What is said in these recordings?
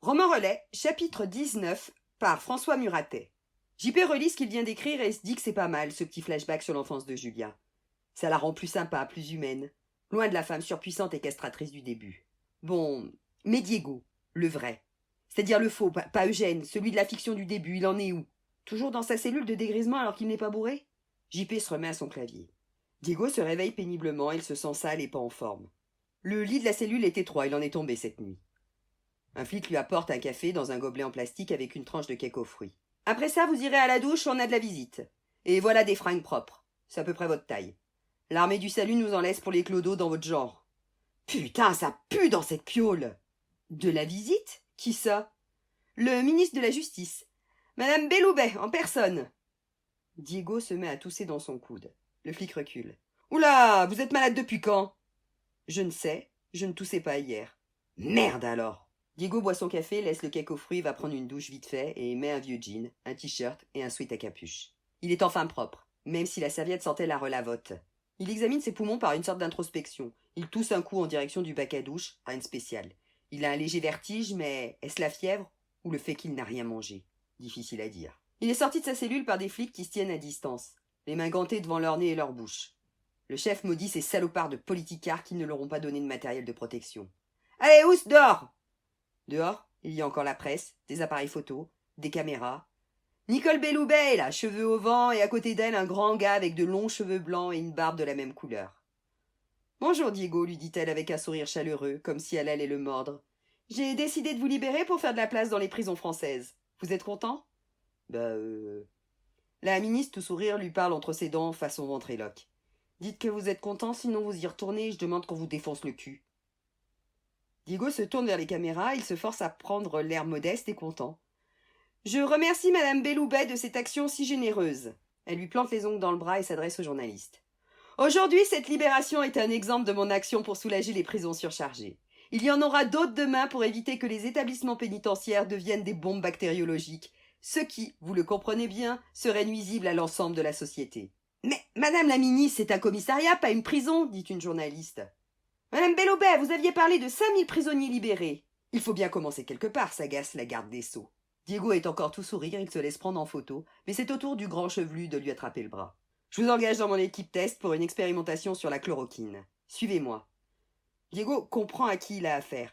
Romain Rollet, chapitre 19, par François Muratet. JP relit ce qu'il vient d'écrire et se dit que c'est pas mal, ce petit flashback sur l'enfance de Julia. Ça la rend plus sympa, plus humaine. Loin de la femme surpuissante et castratrice du début. Bon, mais Diego, le vrai. C'est-à-dire le faux, pas Eugène, celui de la fiction du début, il en est où? Toujours dans sa cellule de dégrisement alors qu'il n'est pas bourré? JP se remet à son clavier. Diego se réveille péniblement, il se sent sale et pas en forme. Le lit de la cellule est étroit, il en est tombé cette nuit. Un flic lui apporte un café dans un gobelet en plastique avec une tranche de cake aux fruits. Après ça, vous irez à la douche, on a de la visite. Et voilà des fringues propres. C'est à peu près votre taille. L'armée du salut nous en laisse pour les clodos dans votre genre. Putain, ça pue dans cette piole! De la visite? Qui ça? Le ministre de la Justice. Madame Belloubet, en personne. Diego se met à tousser dans son coude. Le flic recule. Oula, vous êtes malade depuis quand? Je ne sais, je ne toussais pas hier. Merde alors! Diego boit son café, laisse le cake aux fruits, va prendre une douche vite fait et met un vieux jean, un t-shirt et un sweat à capuche. Il est enfin propre, même si la serviette sentait la relavote. Il examine ses poumons par une sorte d'introspection. Il tousse un coup en direction du bac à douche, rien de spécial. Il a un léger vertige, mais est-ce la fièvre ou le fait qu'il n'a rien mangé? Difficile à dire. Il est sorti de sa cellule par des flics qui se tiennent à distance, les mains gantées devant leur nez et leur bouche. Le chef maudit ces salopards de politicards qui ne leur ont pas donné de matériel de protection. Allez, Ous, dehors! Dehors, il y a encore la presse, des appareils photos, des caméras. Nicole Belloubet est là, cheveux au vent, et à côté d'elle un grand gars avec de longs cheveux blancs et une barbe de la même couleur. Bonjour Diego, lui dit-elle avec un sourire chaleureux, comme si elle allait le mordre. J'ai décidé de vous libérer pour faire de la place dans les prisons françaises. Vous êtes content? La ministre, tout sourire, lui parle entre ses dents, façon ventriloque. Dites que vous êtes content, sinon vous y retournez et je demande qu'on vous défonce le cul. Diego se tourne vers les caméras, il se force à prendre l'air modeste et content. Je remercie Madame Belloubet de cette action si généreuse. Elle lui plante les ongles dans le bras et s'adresse au journaliste. Aujourd'hui, cette libération est un exemple de mon action pour soulager les prisons surchargées. Il y en aura d'autres demain pour éviter que les établissements pénitentiaires deviennent des bombes bactériologiques, ce qui, vous le comprenez bien, serait nuisible à l'ensemble de la société. Mais, Madame la ministre, c'est un commissariat, pas une prison, dit une journaliste. Madame Belloubet, vous aviez parlé de 5000 prisonniers libérés. Il faut bien commencer quelque part, s'agace la garde des Sceaux. Diego est encore tout sourire, il se laisse prendre en photo, mais c'est au tour du grand chevelu de lui attraper le bras. Je vous engage dans mon équipe test pour une expérimentation sur la chloroquine. Suivez-moi. Diego comprend à qui il a affaire.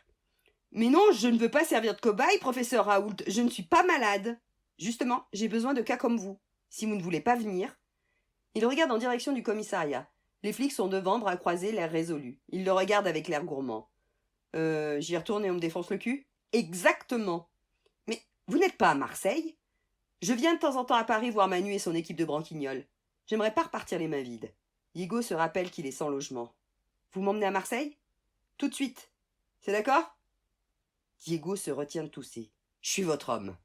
Mais non, je ne veux pas servir de cobaye, professeur Raoult, je ne suis pas malade. Justement, j'ai besoin de cas comme vous. Si vous ne voulez pas venir. Il regarde en direction du commissariat. Les flics sont devant, bras croisés, l'air résolu. Ils le regardent avec l'air gourmand. J'y retourne et on me défonce le cul? Exactement. Mais vous n'êtes pas à Marseille? Je viens de temps en temps à Paris voir Manu et son équipe de branquignoles. J'aimerais pas repartir les mains vides. Diego se rappelle qu'il est sans logement. Vous m'emmenez à Marseille? Tout de suite. C'est d'accord? Diego se retient de tousser. Je suis votre homme.